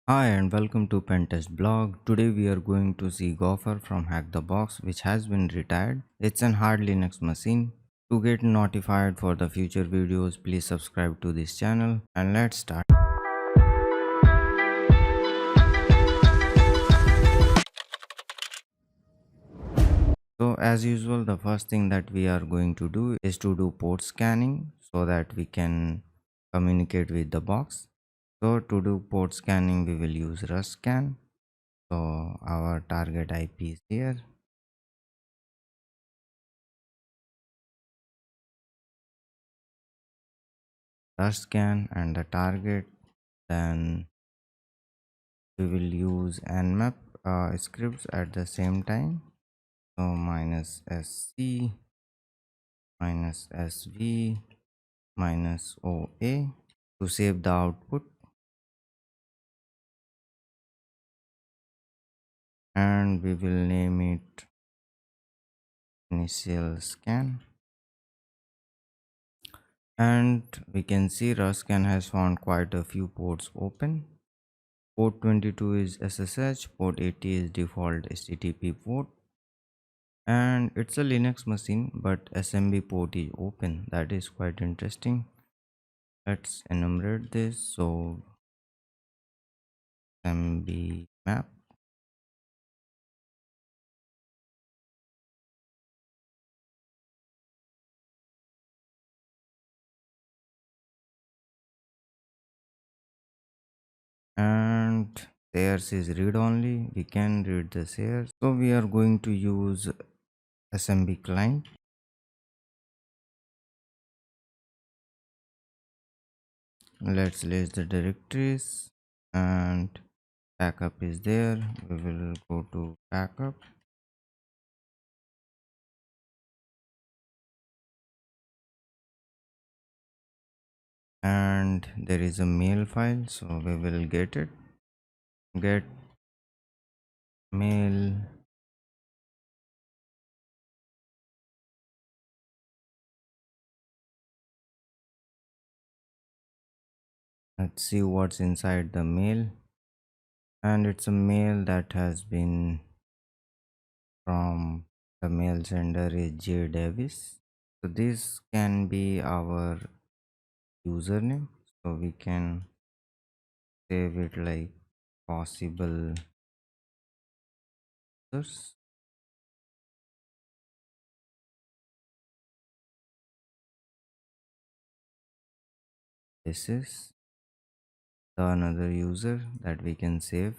Hi and welcome to Pentest blog. Today we are going to see Gofer from HackTheBox, which has been retired. It's an hard Linux machine. To get notified for the future videos, please subscribe to this channel and let's start. So as usual, the first thing that we are going to do is to do port scanning so that we can communicate with the box. So to do port scanning, we will use rust scan. So our target IP is here. Rust scan and the target, then we will use nmap scripts at the same time. So minus sc minus sv minus oa to save the output, and we will name it initial scan. And we can see Ruscan has found quite a few ports open. Port 22 is SSH, port 80 is default HTTP port, and it's a Linux machine but SMB port is open. That is quite interesting. Let's enumerate this. So SMB map, and shares is read only. We can read the shares. So we are going to use SMB client. Let's list the directories, and backup is there. We will go to backup, and there is a mail file, so we will get it. Get mail. Let's see what's inside the mail, and it's a mail that has been from the mail sender is J Davis. So this can be our username, so we can save it like possible users. This is the another user that we can save.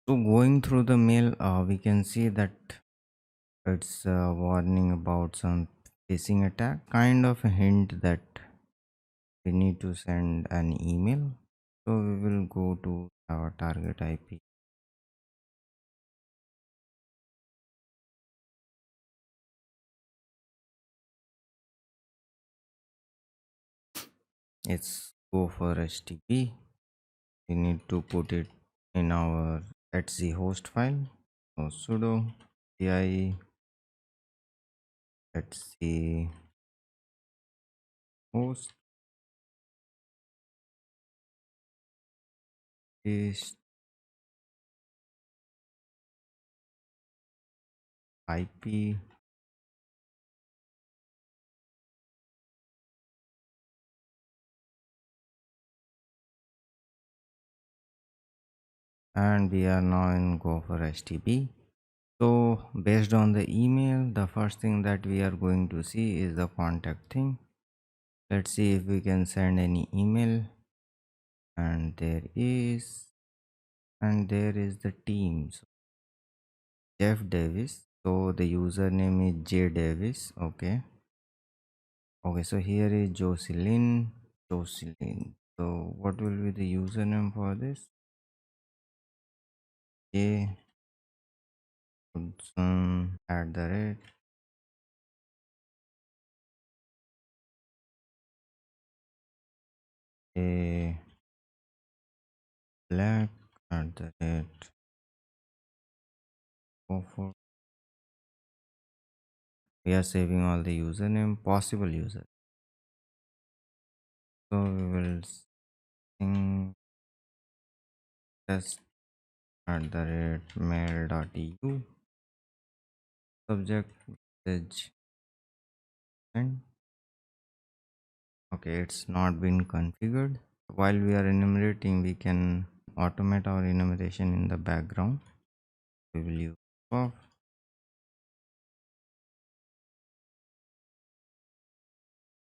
So going through the mail, we can see that it's a warning about some phishing attack, kind of a hint that we need to send an email. So we will go to our target IP. It's Gofer HTB. We need to put it in our etc host file. So sudo pi etc host is IP, and we are now in Gofer HTB. So based on the email, the first thing that we are going to see is the contact thing. Let's see if we can send any email, and there is, and there is the team. So Jeff Davis. So the username is J Davis. Okay. Okay. So here is Jocelyn. Jocelyn. So what will be the username for this? J Hudson at the rate A black at the rate We are saving all the username possible user. So we will sing test at the rate mail.eu, subject message send. Okay, it's not been configured. While we are enumerating, we can automate our enumeration in the background. We will use of,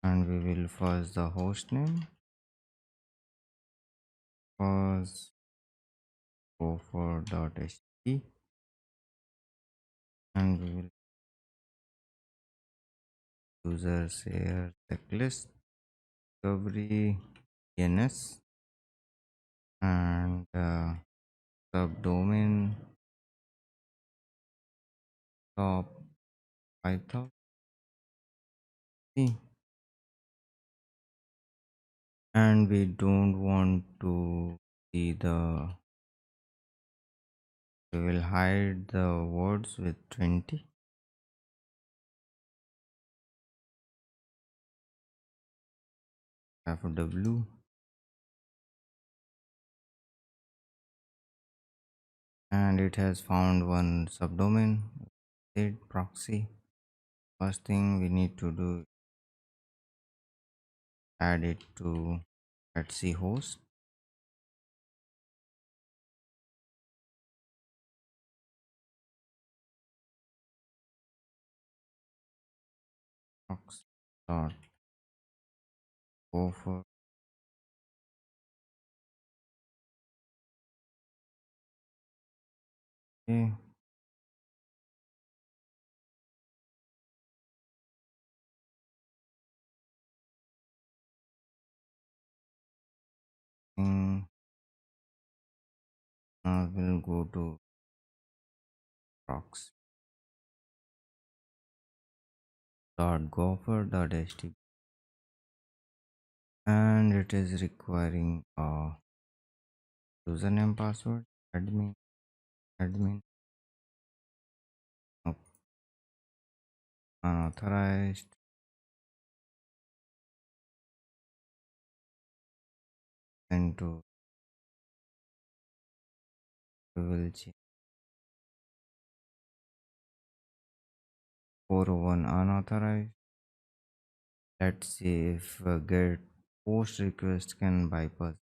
and we will first the host name, first gofer.htb, and we will user share checklist discovery DNS, and subdomain top 5000, and we don't want to see the, we will hide the words with 20 fw, and it has found one subdomain proxy. First thing we need to do, add it to Etsy host, proxy dot Gofer. Okay, now we'll go to proxy dot Gofer dot htb, and it is requiring a username password admin of unauthorized, and to we will change 401 unauthorized. Let's see if get post request can bypass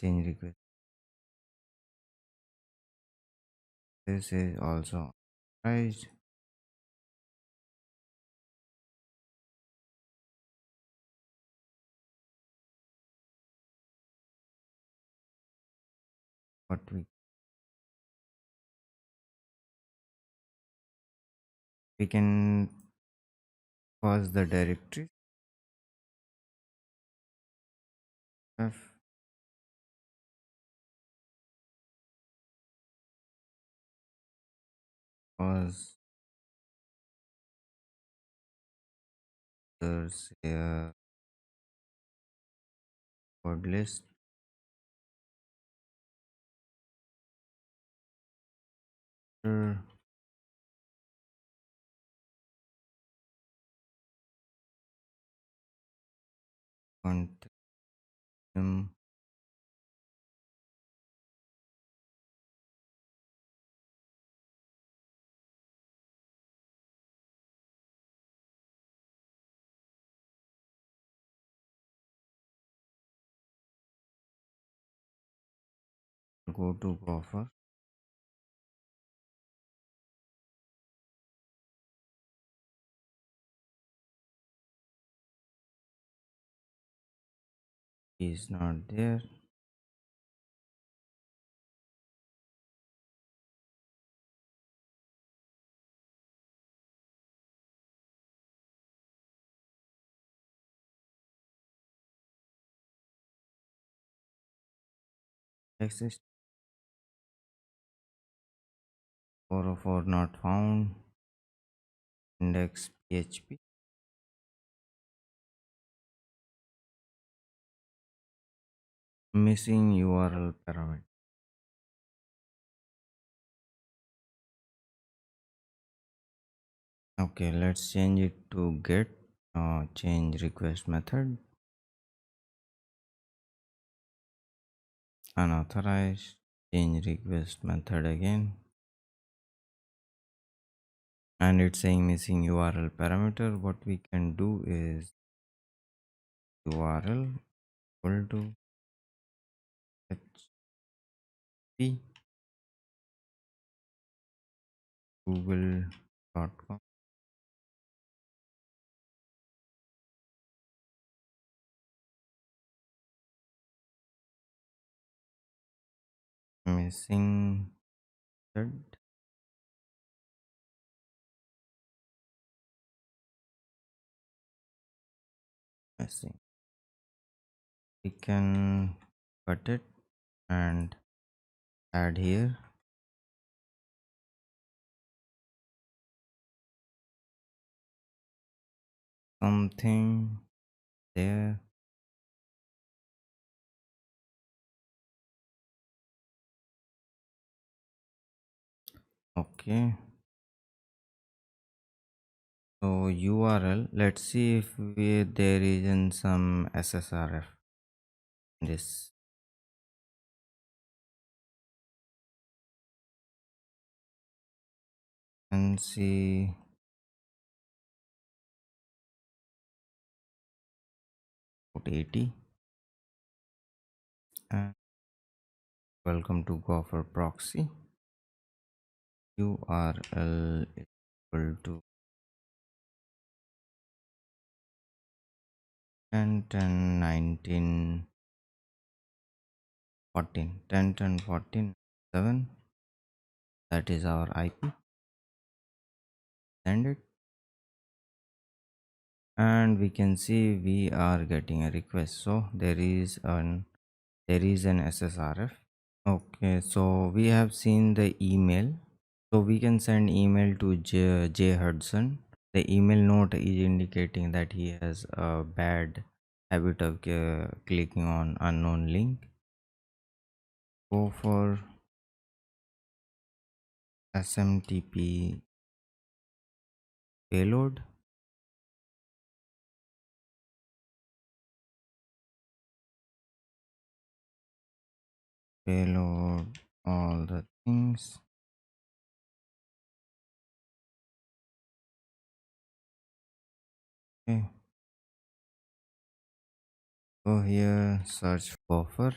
change request. This is also authorized. But we can pause the directory f pause there's a word list contact them, go to Gofer, he is not there. Access 404 not found, index php, missing URL parameter. Okay, let's change it to get change request method unauthorized, change request method again, and it's saying missing URL parameter. What we can do is URL equal to HTB google.com missing method missing. We can cut it and add here something there. Okay, so URL, let's see if there is in some SSRF this, and see port 80 and welcome to Gofer proxy. URL is equal to 10 10 19 14 10 10 14 7, that is our IP. Send it and we can see we are getting a request, so there is an SSRF. Okay, so we have seen the email, so we can send email to J Hudson. The email note is indicating that he has a bad habit of clicking on unknown link. Go for SMTP payload. Payload all the things. Okay, go here, search Gofer,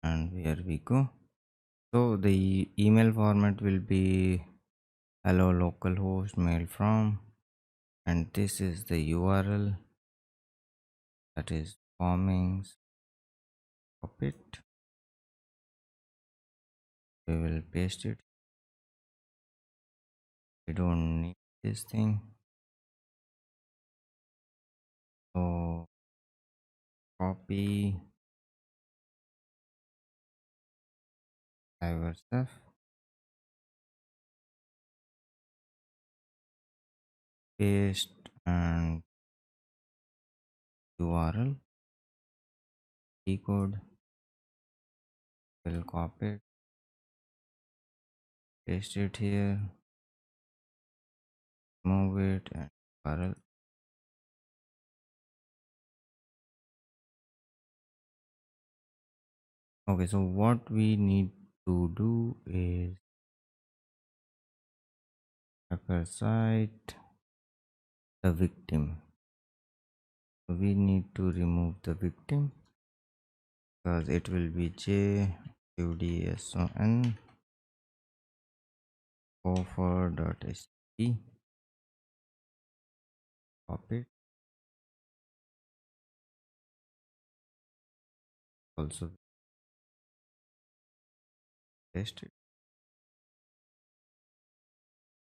and here we go. So the email format will be hello localhost mail from, and this is the URL, that is bombings. Copy it. We will paste it. We don't need this thing. So copy driver stuff, paste, and URL decode. Will copy it, paste it here, move it, and URL. Okay, so what we need to do is hacker site the victim. So we need to remove the victim because it will be JUDSON offer.htb. Copy it, also paste it,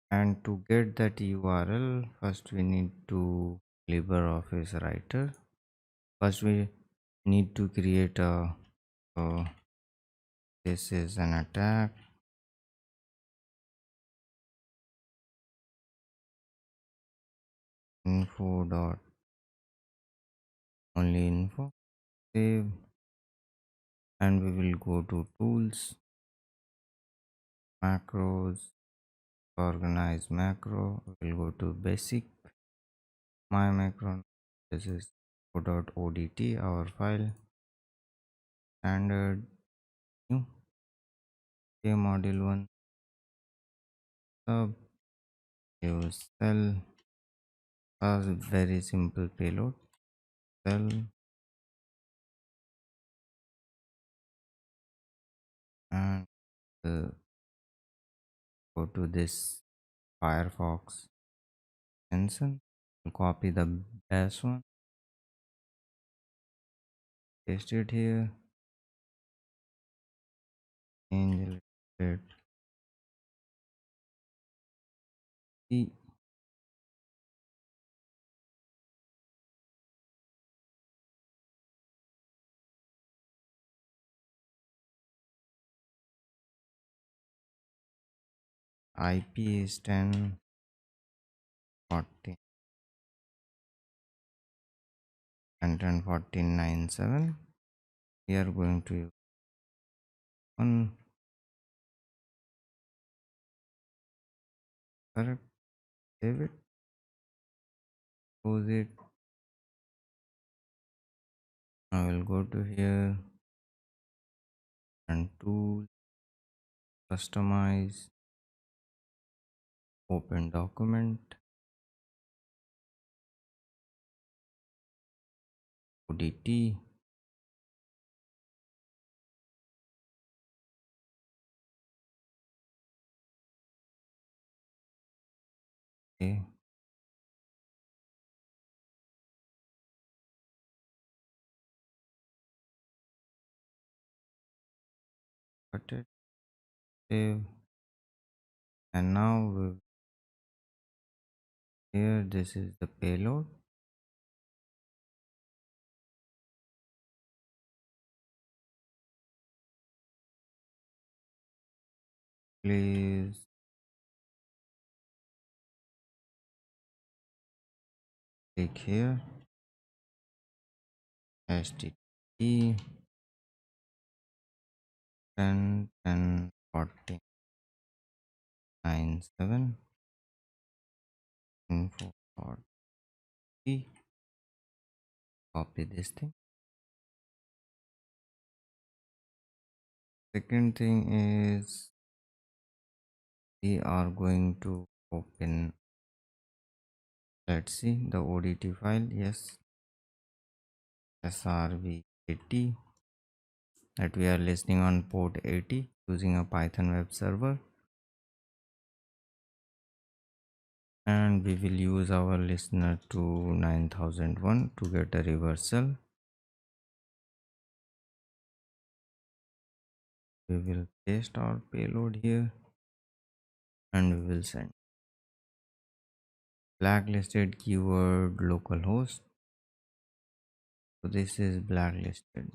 and to get that URL, first we need to LibreOffice writer. First we need to create a, so this is an attack info dot only info, save, and we will go to tools, macros, organize macro. We'll go to basic my macro. This is .odt, our file. Standard new k module 1 sub use cell a very simple payload cell and go to this Firefox extension. Copy the best one, paste it here, change it. The IP is 10.40 and 10.14.97. We are going to use one, correct, save it, close it. I will go to here and tool, customize, open document, ODT, okay, cut it, save, and now here this is the payload. Please click here, HTB 10.10.14.97 info.t. Copy this thing. Second thing is we are going to open, let's see the ODT file. Yes, srv80, that we are listening on port 80 using a Python web server, and we will use our listener to 9001 to get a reversal. We will paste our payload here and we will send blacklisted keyword localhost. So this is blacklisted,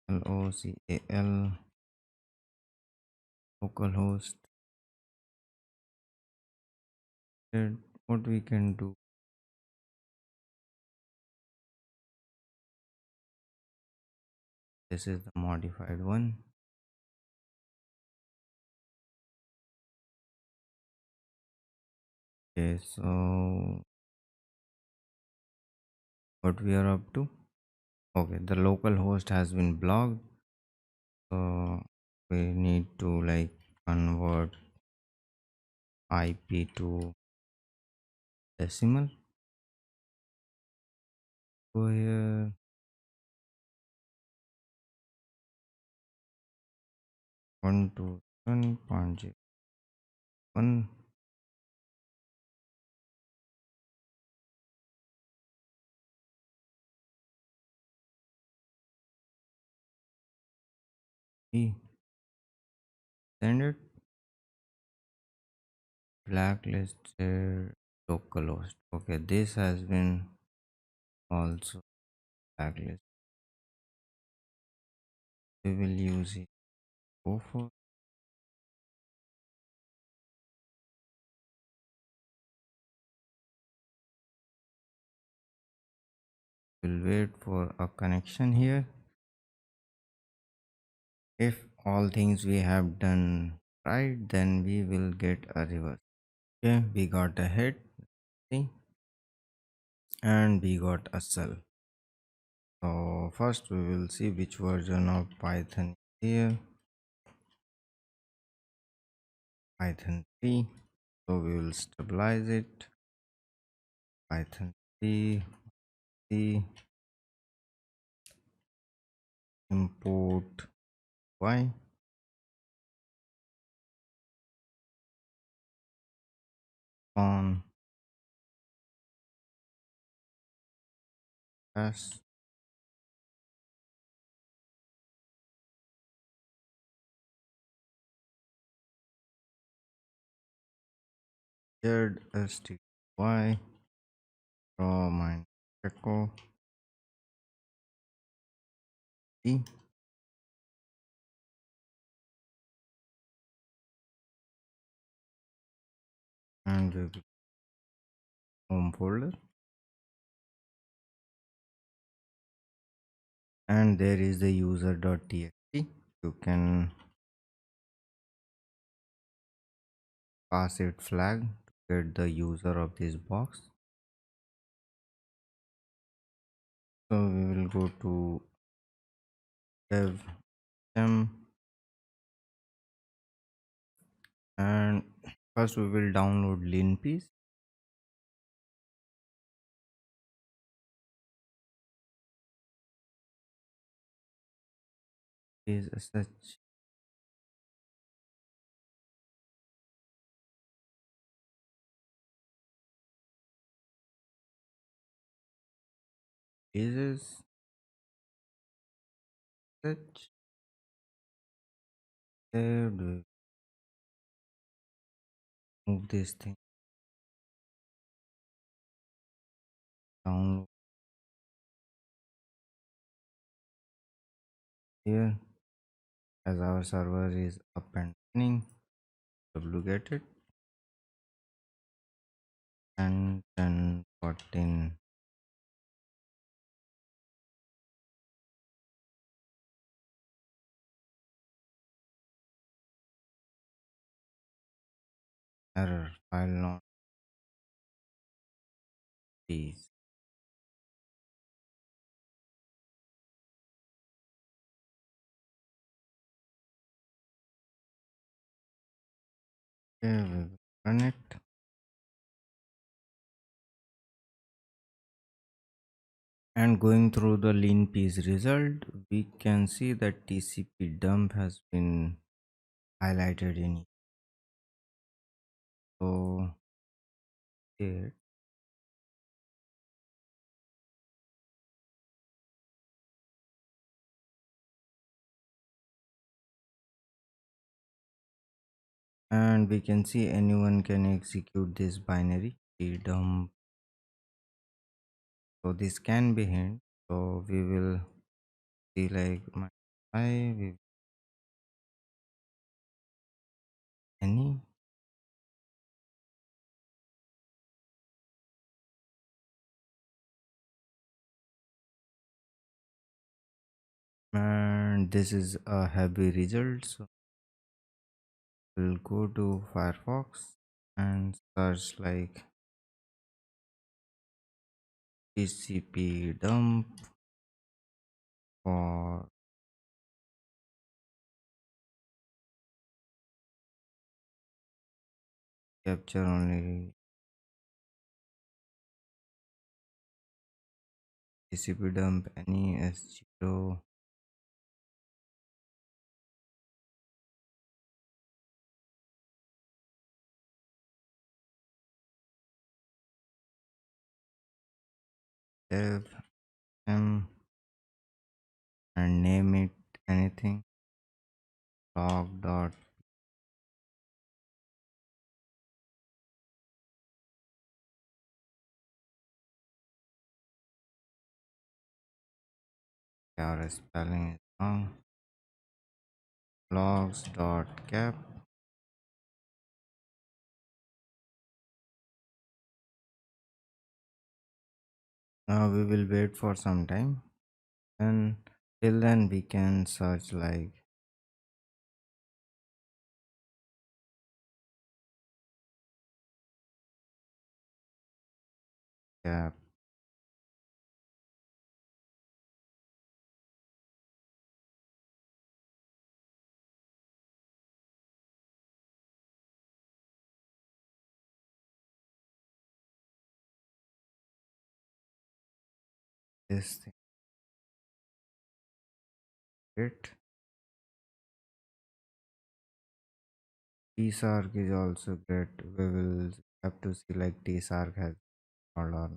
local localhost. Then what we can do, this is the modified one. Okay, so what we are up to, okay, the local host has been blocked, so we need to like convert IP to decimal. Go here, 127.01. Send it. Blacklisted localhost. Okay, this has been also blacklisted. We will use it. Gofer. We'll wait for a connection here. If all things we have done right, then we will get a reverse. Okay, we got a hit, see, and we got a cell. So first we will see which version of Python here. Python 3. So we will stabilize it. Python 3, C, import y, on s, z, st, y, draw my echo, e, and we will home folder. And there is the user.txt. You can pass it flag to get the user of this box. So we will go to dev m, and first we will download linpiece. Is such is such saved. Move this thing down here as our server is up and running. Duplicate it and 10 14 error file not these. Okay, we will run it. And going through the lean piece result, we can see that TCP dump has been highlighted in it. So here, and we can see anyone can execute this binary dump. So this can be hint. So we will see like my I with any, and this is a heavy result. So we'll go to Firefox and search like TCP dump for capture only TCP dump any S0. Dev m and name it anything log dot our spelling is wrong, logs dot cap. Now we will wait for some time, and till then we can search like cap this thing it tsarg is also great. We will have to see like tsarg has all or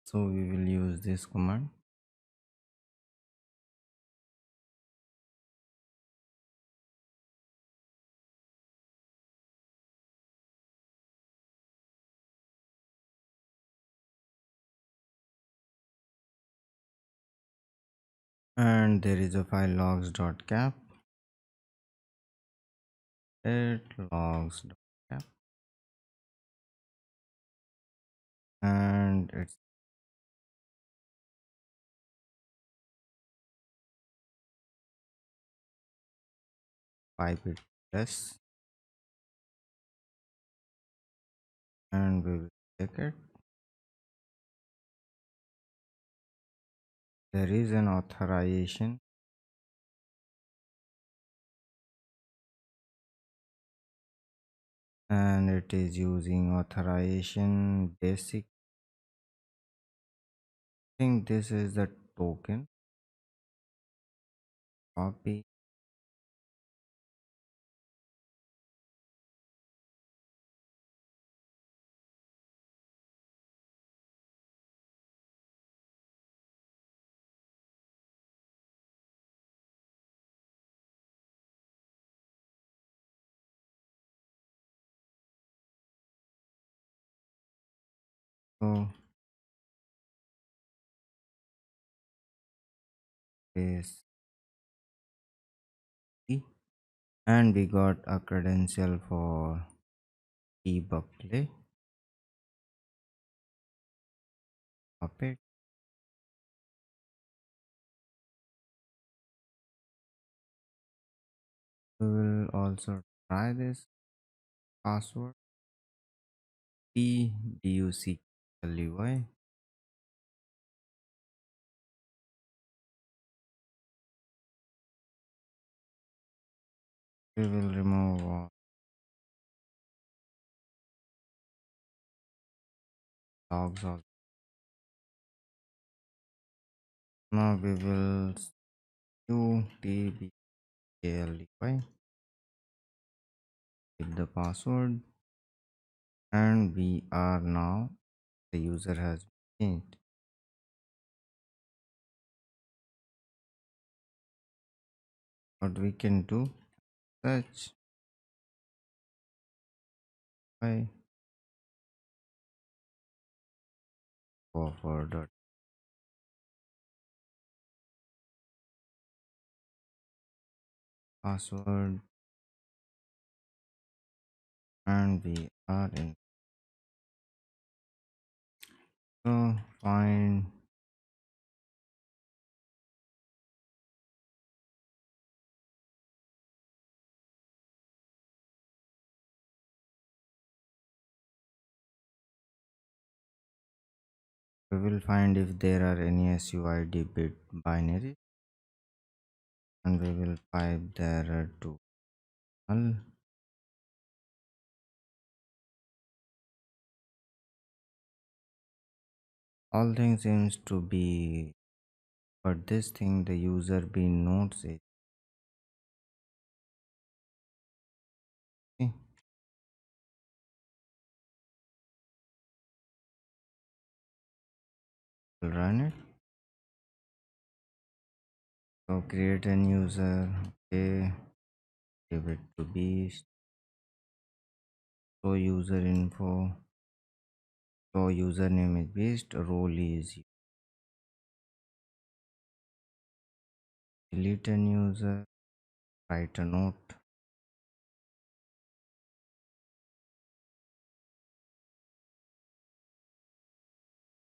so we will use this command and there is a file logs.cap it logs.cap and it's pipe it less and we will check it. There is an authorization and it is using authorization basic. I think this is the token copy. So paste key. And we got a credential for debug play. Copy it. We will also try this password PDUCLUI. We will remove all logs. Also. Now we will UTBKLUI with the password and we are now the user has changed. What we can do search by Gofer password and we are in. So find we will find if there are any SUID bit binary and we will pipe the error to null. All things seems to be but this thing the user being notes it. Okay, we'll run it. So create a user, okay, give it to beast, so user info, so username is beast, role is delete an user, write a note.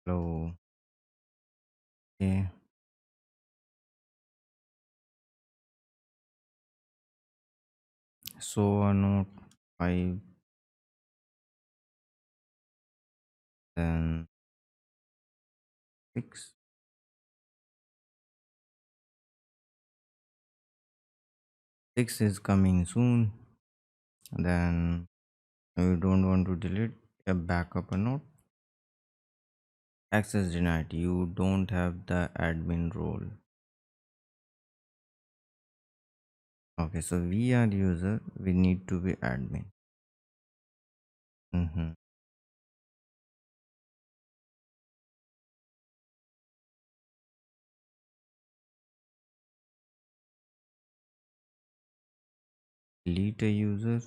Hello. Okay. So a note 5, then 6. 6 is coming soon. Then you don't want to delete a backup a note. Access denied. You don't have the admin role. Okay, so we are user. We need to be admin. Mm-hmm. Delete a user.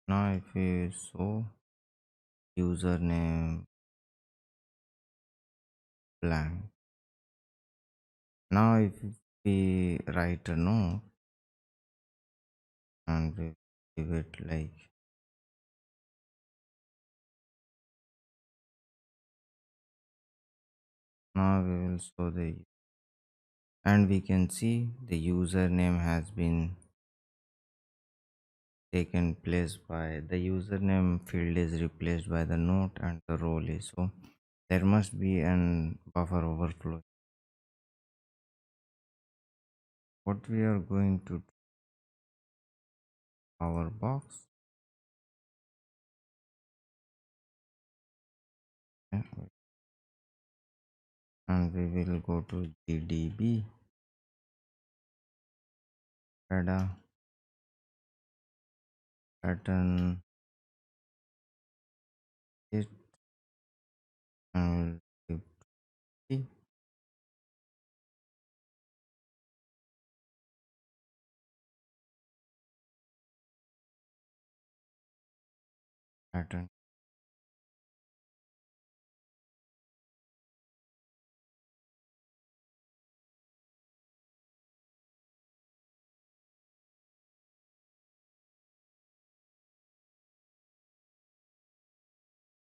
Now if we show username blank. Now if we write a note and we give it like, now we will show the, and we can see the username has been taken place by the username field is replaced by the note and the role is, so there must be an buffer overflow. What we are going to do, our box, and we will go to gdb data pattern it, and we'll give pattern.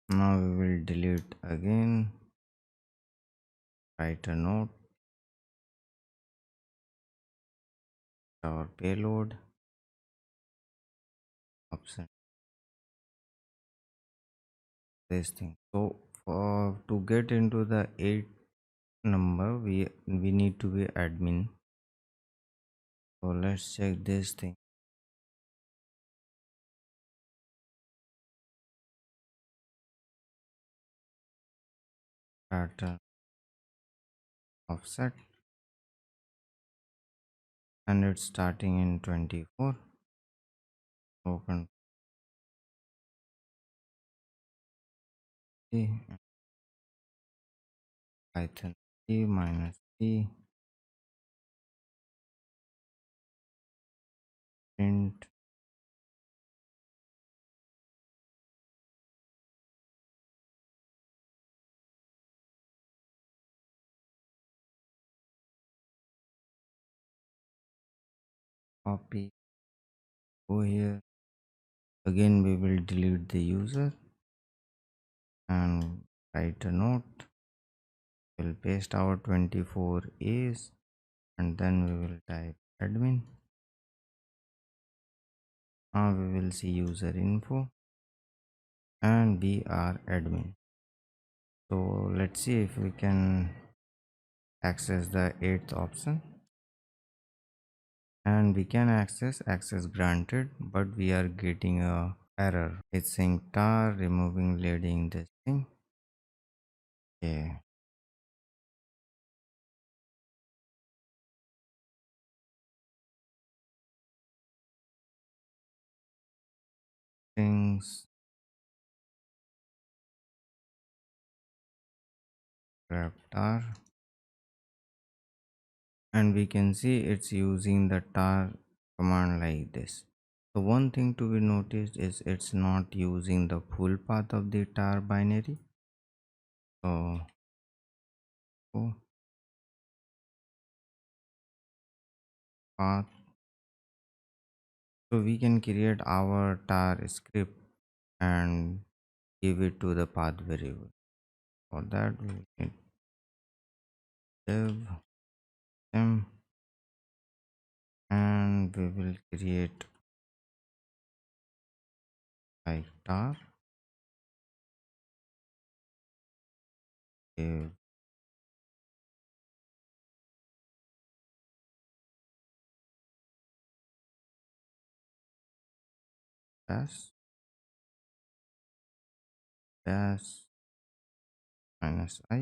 Now we will delete again, write a note, our payload option, this thing. So for to get into the 8 number, we need to be admin. So let's check this thing, pattern offset, and it's starting in 24. Open C, Python C minus C, print copy, go here. Again we will delete the user and write a note. We'll paste our 24 A's and then we will type admin. Now we will see user info and we are admin. So let's see if we can access the 8th option, and we can access granted, but we are getting a error. It's saying tar removing leading this thing. Okay, things grab tar, and we can see it's using the tar command like this. So one thing to be noticed is it's not using the full path of the tar binary. So oh, path, so we can create our tar script and give it to the path variable. For that we need div them, and we will create like tar div dash dash minus I.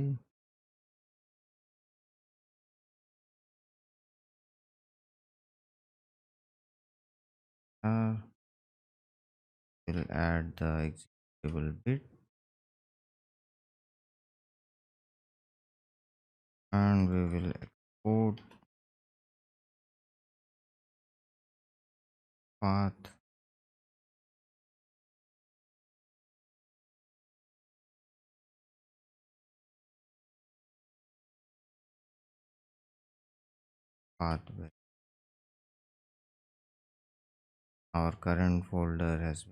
Will add the executable bit, and we will export path path. Our current folder has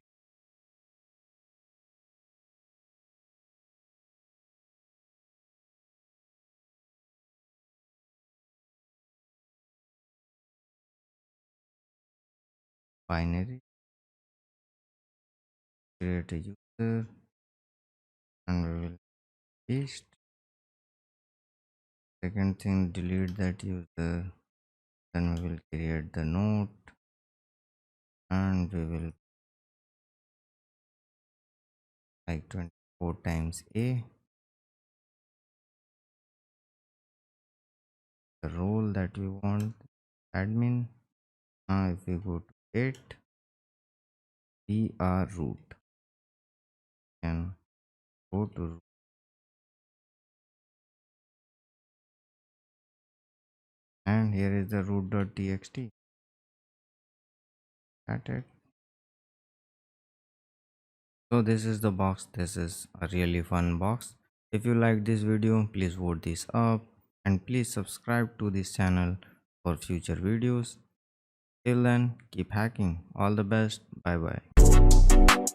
binary. Create a user, and we will paste. Second thing, delete that user. Then we will create the node, and we will like 24 times a, the role that we want, admin. Now if we go to it, we are root, and go to root. And here is the root.txt. At it. So this is the box. This is a really fun box. If you like this video, please vote this up, and please subscribe to this channel for future videos. Till then, keep hacking. All the best. Bye bye.